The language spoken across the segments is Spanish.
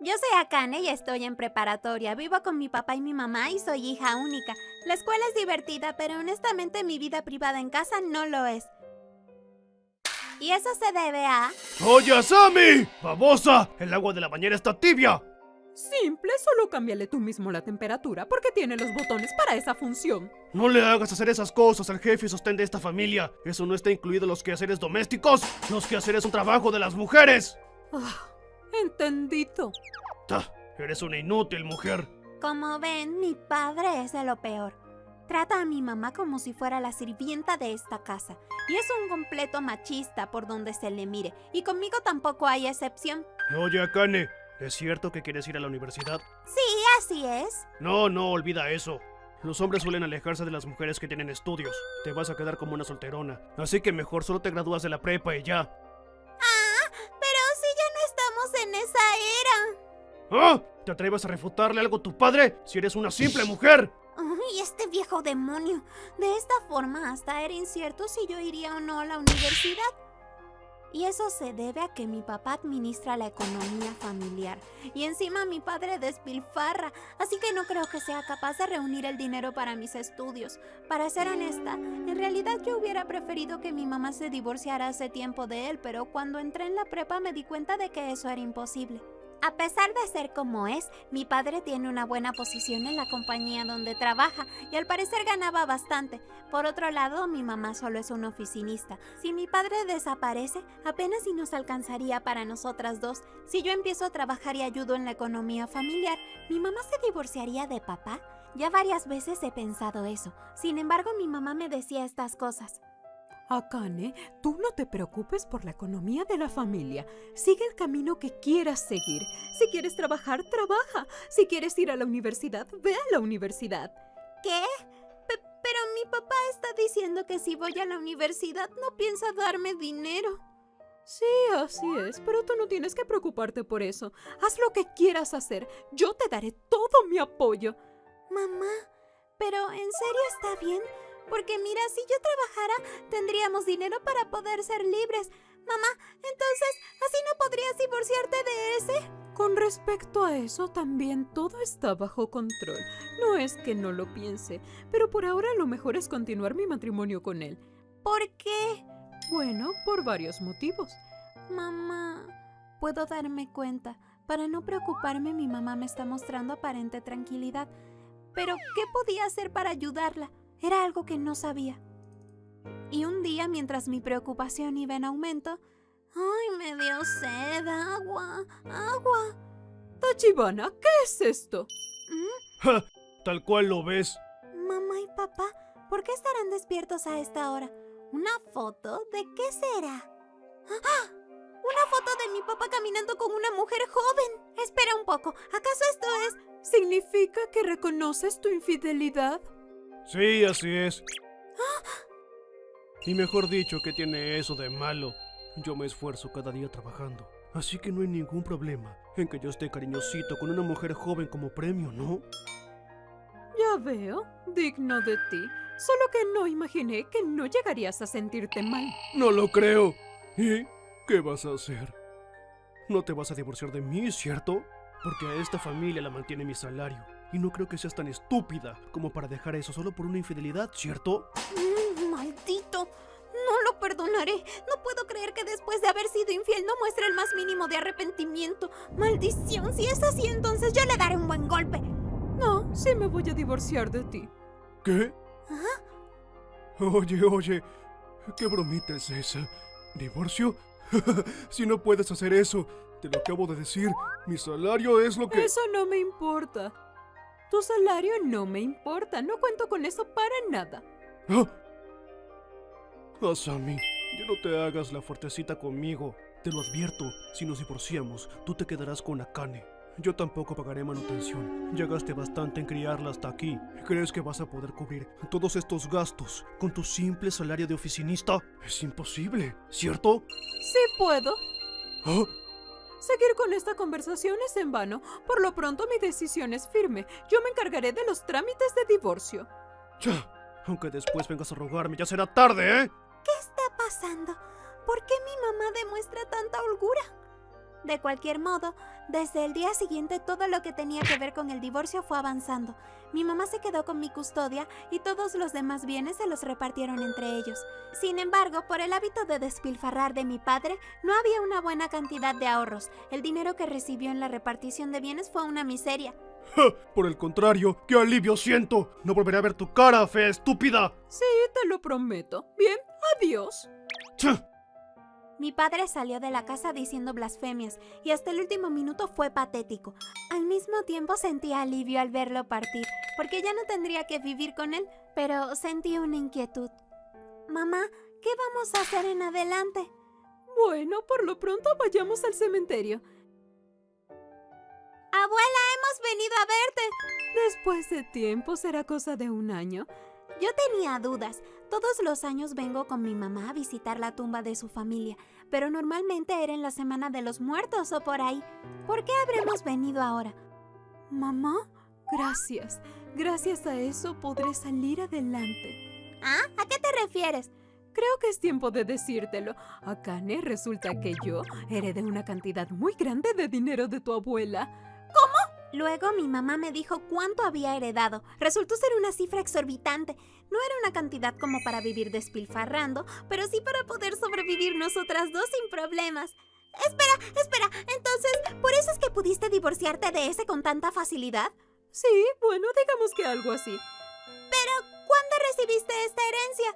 Yo soy Akane y estoy en preparatoria. Vivo con mi papá y mi mamá y soy hija única. La escuela es divertida, pero honestamente mi vida privada en casa no lo es. Y eso se debe a... ¡Oye, Asami! ¡Babosa! ¡El agua de la bañera está tibia! Simple, solo cámbiale tú mismo la temperatura porque tiene los botones para esa función. No le hagas hacer esas cosas al jefe y sostén de esta familia. Eso no está incluido en los quehaceres domésticos. Los quehaceres son trabajo de las mujeres. Entendido. Eres una inútil mujer. Como ven, mi padre es de lo peor. Trata a mi mamá como si fuera la sirvienta de esta casa. Y es un completo machista por donde se le mire. Y conmigo tampoco hay excepción. Oye, Akane, ¿es cierto que quieres ir a la universidad? Sí, así es. No, olvida eso. Los hombres suelen alejarse de las mujeres que tienen estudios. Te vas a quedar como una solterona. Así que mejor solo te gradúas de la prepa y ya. Pero si ya no estamos en esa era. ¿Ah? ¿Te atreves a refutarle algo a tu padre si eres una simple mujer? ¡Ay, este viejo demonio! De esta forma hasta era incierto si yo iría o no a la universidad. Y eso se debe a que mi papá administra la economía familiar. Y encima mi padre despilfarra, así que no creo que sea capaz de reunir el dinero para mis estudios. Para ser honesta, en realidad yo hubiera preferido que mi mamá se divorciara hace tiempo de él, pero cuando entré en la prepa me di cuenta de que eso era imposible. A pesar de ser como es, mi padre tiene una buena posición en la compañía donde trabaja y al parecer ganaba bastante. Por otro lado, mi mamá solo es una oficinista. Si mi padre desaparece, apenas si nos alcanzaría para nosotras dos. Si yo empiezo a trabajar y ayudo en la economía familiar, ¿mi mamá se divorciaría de papá? Ya varias veces he pensado eso. Sin embargo, mi mamá me decía estas cosas. Akane, tú no te preocupes por la economía de la familia. Sigue el camino que quieras seguir. Si quieres trabajar, trabaja. Si quieres ir a la universidad, ve a la universidad. ¿Qué? Pero mi papá está diciendo que si voy a la universidad no piensa darme dinero. Sí, así es, pero tú no tienes que preocuparte por eso. Haz lo que quieras hacer. Yo te daré todo mi apoyo. Mamá, ¿pero en serio está bien? Porque mira, si yo trabajara, tendríamos dinero para poder ser libres. Mamá, entonces, ¿así no podrías divorciarte de ese? Con respecto a eso, también todo está bajo control. No es que no lo piense, pero por ahora lo mejor es continuar mi matrimonio con él. ¿Por qué? Bueno, por varios motivos. Mamá, puedo darme cuenta. Para no preocuparme, mi mamá me está mostrando aparente tranquilidad. Pero, ¿qué podía hacer para ayudarla? Era algo que no sabía. Y un día, mientras mi preocupación iba en aumento, ¡ay, me dio sed! ¡Agua! ¡Agua! Tachibana, ¿qué es esto? ¡Ja! Tal cual lo ves. Mamá y papá, ¿por qué estarán despiertos a esta hora? ¿Una foto? ¿De qué será? ¡Ah! ¡Una foto de mi papá caminando con una mujer joven! Espera un poco, ¿acaso esto es...? ¿Significa que reconoces tu infidelidad? Sí, así es. Y mejor dicho, ¿qué tiene eso de malo? Yo me esfuerzo cada día trabajando, así que no hay ningún problema en que yo esté cariñosito con una mujer joven como premio, ¿no? Ya veo, digno de ti. Solo que no imaginé que no llegarías a sentirte mal. No lo creo. ¿Y qué vas a hacer? No te vas a divorciar de mí, ¿cierto? Porque a esta familia la mantiene mi salario. Y no creo que seas tan estúpida como para dejar eso solo por una infidelidad, ¿cierto? ¡Maldito! No lo perdonaré. No puedo creer que después de haber sido infiel no muestre el más mínimo de arrepentimiento. ¡Maldición! Si es así, entonces yo le daré un buen golpe. No, sí me voy a divorciar de ti. ¿Qué? ¿Ah? Oye, ¿qué bromita es esa? ¿Divorcio? Si no puedes hacer eso, te lo acabo de decir. Mi salario es lo que... Eso no me importa. Tu salario no me importa. No cuento con eso para nada. ¡Ah! Asami, ya no te hagas la fuertecita conmigo. Te lo advierto, si nos divorciamos, tú te quedarás con Akane. Yo tampoco pagaré manutención. Ya gasté bastante en criarla hasta aquí. ¿Crees que vas a poder cubrir todos estos gastos con tu simple salario de oficinista? Es imposible, ¿cierto? Sí puedo. ¿Ah? Seguir con esta conversación es en vano. Por lo pronto mi decisión es firme. Yo me encargaré de los trámites de divorcio. Ya, aunque después vengas a rogarme, ya será tarde, ¿eh? ¿Qué está pasando? ¿Por qué mi mamá demuestra tanta holgura? De cualquier modo, Desde el día siguiente todo lo que tenía que ver con el divorcio fue avanzando. Mi mamá se quedó con mi custodia y todos los demás bienes se los repartieron entre ellos. Sin embargo, por el hábito de despilfarrar de mi padre, no había una buena cantidad de ahorros. El dinero que recibió en la repartición de bienes fue una miseria. ¡Ja! Por el contrario, ¡qué alivio siento! No volveré a ver tu cara, fea estúpida. Sí, te lo prometo. Bien, adiós. ¡Cha! Mi padre salió de la casa diciendo blasfemias y hasta el último minuto fue patético. Al mismo tiempo sentí alivio al verlo partir, porque ya no tendría que vivir con él, pero sentí una inquietud. Mamá, ¿qué vamos a hacer en adelante? Bueno, por lo pronto vayamos al cementerio. Abuela, hemos venido a verte. Después de tiempo, será cosa de un año. Yo tenía dudas. Todos los años vengo con mi mamá a visitar la tumba de su familia, pero normalmente era en la Semana de los Muertos o por ahí. ¿Por qué habremos venido ahora? Mamá, gracias. Gracias a eso podré salir adelante. ¿Ah? ¿A qué te refieres? Creo que es tiempo de decírtelo. Akane, resulta que yo heredé una cantidad muy grande de dinero de tu abuela. Luego mi mamá me dijo cuánto había heredado. Resultó ser una cifra exorbitante. No era una cantidad como para vivir despilfarrando, pero sí para poder sobrevivir nosotras dos sin problemas. Espera, entonces, ¿por eso es que pudiste divorciarte de ese con tanta facilidad? Sí, bueno, digamos que algo así. Pero, ¿cuándo recibiste esta herencia?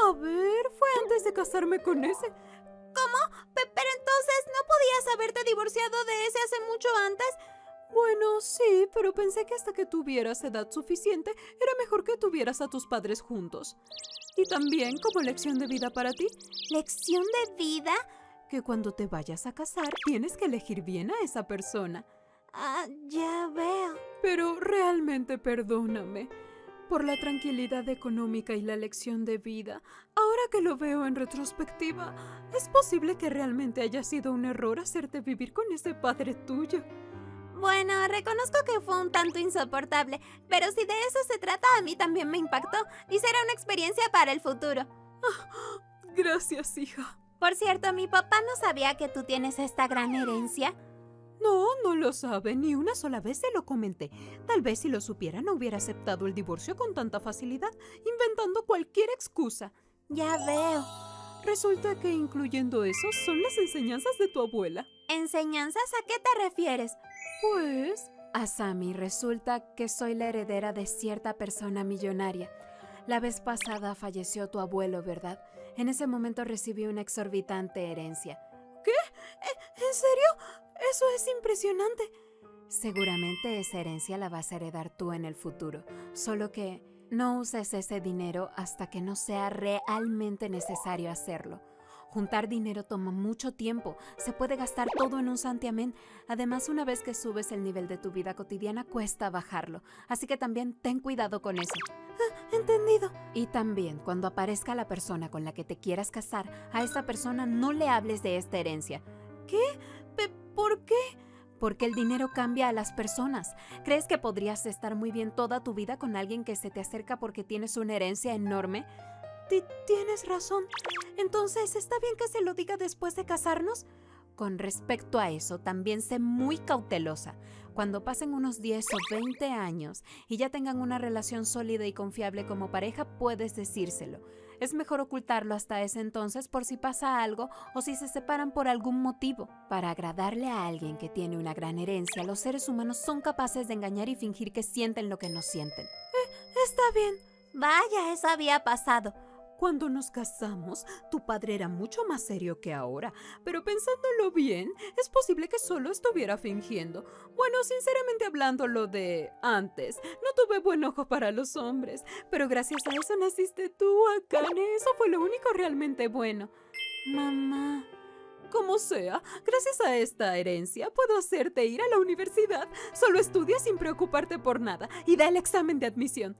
A ver, fue antes de casarme con ese. ¿Cómo? Pero entonces, ¿no podías haberte divorciado de ese hace mucho antes? Bueno, sí, pero pensé que hasta que tuvieras edad suficiente, era mejor que tuvieras a tus padres juntos. Y también, como lección de vida para ti, ¿Lección de vida? que cuando te vayas a casar, tienes que elegir bien a esa persona. Ah, ya veo. Pero realmente perdóname por la tranquilidad económica y la lección de vida. Ahora que lo veo en retrospectiva, es posible que realmente haya sido un error hacerte vivir con ese padre tuyo. Bueno, reconozco que fue un tanto insoportable, pero si de eso se trata, a mí también me impactó y será una experiencia para el futuro. Gracias, hija. Por cierto, mi papá no sabía que tú tienes esta gran herencia. No, no lo sabe. Ni una sola vez se lo comenté. Tal vez si lo supiera no hubiera aceptado el divorcio con tanta facilidad, inventando cualquier excusa. Ya veo. Resulta que incluyendo eso son las enseñanzas de tu abuela. ¿Enseñanzas? ¿A qué te refieres? Pues, Asami, resulta que soy la heredera de cierta persona millonaria. La vez pasada falleció tu abuelo, ¿verdad? En ese momento recibí una exorbitante herencia. ¿Qué? ¿En serio? Eso es impresionante. Seguramente esa herencia la vas a heredar tú en el futuro, solo que no uses ese dinero hasta que no sea realmente necesario hacerlo. Juntar dinero toma mucho tiempo, se puede gastar todo en un santiamén. Además, una vez que subes el nivel de tu vida cotidiana, cuesta bajarlo. Así que también ten cuidado con eso. Entendido. Y también, cuando aparezca la persona con la que te quieras casar, a esa persona no le hables de esta herencia. ¿Qué? ¿Por qué? Porque el dinero cambia a las personas. ¿Crees que podrías estar muy bien toda tu vida con alguien que se te acerca porque tienes una herencia enorme? Tienes razón. Entonces, ¿está bien que se lo diga después de casarnos? Con respecto a eso, también sé muy cautelosa. Cuando pasen unos 10 o 20 años y ya tengan una relación sólida y confiable como pareja, puedes decírselo. Es mejor ocultarlo hasta ese entonces por si pasa algo o si se separan por algún motivo. Para agradarle a alguien que tiene una gran herencia, los seres humanos son capaces de engañar y fingir que sienten lo que no sienten. Está bien. Vaya, eso había pasado. Cuando nos casamos, tu padre era mucho más serio que ahora, pero pensándolo bien, es posible que solo estuviera fingiendo. Bueno, sinceramente hablando lo de antes, no tuve buen ojo para los hombres, pero gracias a eso naciste tú, Akane, eso fue lo único realmente bueno. Mamá. Como sea, gracias a esta herencia puedo hacerte ir a la universidad. Solo estudia sin preocuparte por nada y da el examen de admisión.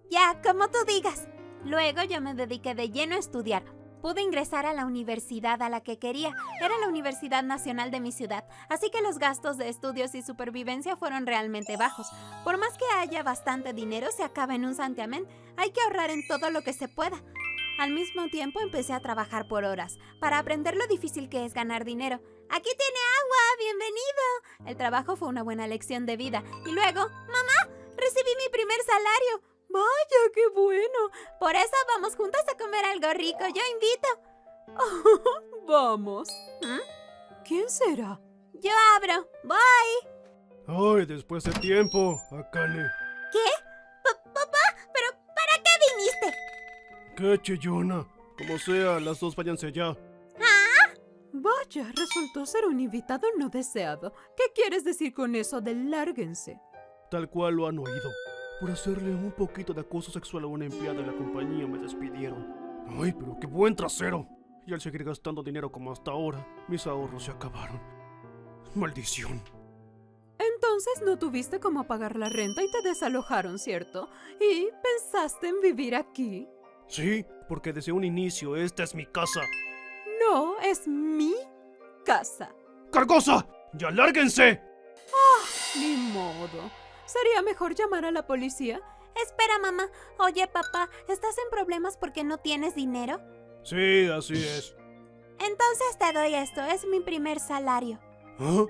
Ya, como tú digas. Luego yo me dediqué de lleno a estudiar. Pude ingresar a la universidad a la que quería. Era la Universidad Nacional de mi ciudad, así que los gastos de estudios y supervivencia fueron realmente bajos. Por más que haya bastante dinero, se acaba en un santiamén. Hay que ahorrar en todo lo que se pueda. Al mismo tiempo empecé a trabajar por horas, para aprender lo difícil que es ganar dinero. ¡Aquí tiene agua! ¡Bienvenido! El trabajo fue una buena lección de vida. Y luego, ¡mamá! ¡Recibí mi primer salario! ¡Vaya, qué bueno! Por eso vamos juntas a comer algo rico. Yo invito. Vamos. ¿Mm? ¿Quién será? Yo abro. Voy. Ay, después de tiempo, Akane. ¿Qué? Papá, ¿pero para qué viniste? Qué chillona. Como sea, las dos váyanse ya. Vaya, resultó ser un invitado no deseado. ¿Qué quieres decir con eso de lárguense? Tal cual lo han oído. Por hacerle un poquito de acoso sexual a una empleada de la compañía me despidieron. Ay, pero qué buen trasero. Y al seguir gastando dinero como hasta ahora, mis ahorros se acabaron. Maldición. Entonces no tuviste cómo pagar la renta y te desalojaron, ¿cierto? ¿Y pensaste en vivir aquí? Sí, porque desde un inicio esta es mi casa. No, es mi casa. ¡Cargosa! ¡Ya lárguense! Ni modo. ¿Sería mejor llamar a la policía? Espera, mamá. Oye, papá, ¿estás en problemas porque no tienes dinero? Sí, así es. Entonces te doy esto. Es mi primer salario. ¿Ah?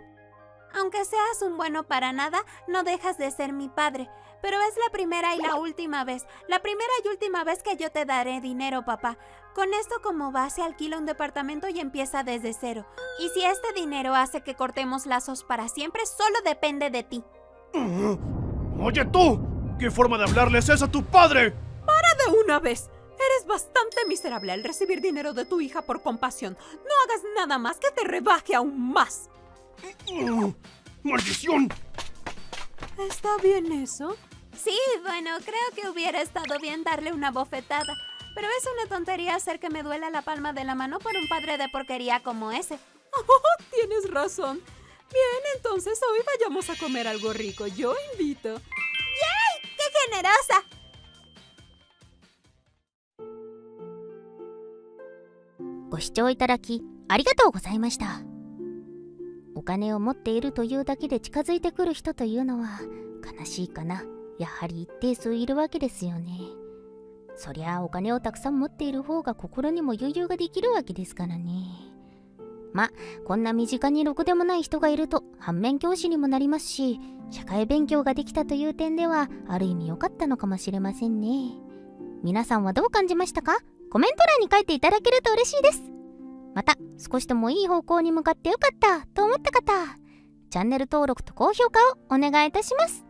Aunque seas un bueno para nada, no dejas de ser mi padre. Pero es la primera y la última vez. La primera y última vez que yo te daré dinero, papá. Con esto como base alquila un departamento y empieza desde cero. Y si este dinero hace que cortemos lazos para siempre, solo depende de ti. ¡Oye tú! ¿Qué forma de hablarles es a tu padre? ¡De una vez! Eres bastante miserable al recibir dinero de tu hija por compasión. No hagas nada más que te rebaje aún más. ¡Maldición! ¿Está bien eso? Sí, bueno, creo que hubiera estado bien darle una bofetada. Pero es una tontería hacer que me duela la palma de la mano por un padre de porquería como ese. Oh, tienes razón. Bien, entonces hoy vayamos a comer algo rico. Yo invito. ¡Yay! ¡Qué generosa! ご視聴いただきありがとうございました。お金を持っているというだけで近づいてくる人というのは悲しいかな。やはり一定数いるわけですよね。そりゃあお金をたくさん持っている方が心にも余裕ができるわけですからね。ま、こんな身近にろくでもない人がいると反面教師にもなりますし、社会勉強ができたという点ではある意味良かったのかもしれませんね。皆さんはどう感じましたか？コメント欄に書いていただけると嬉しいです。また少しでもいい方向に向かってよかったと思った方、チャンネル登録と高評価をお願いいたします。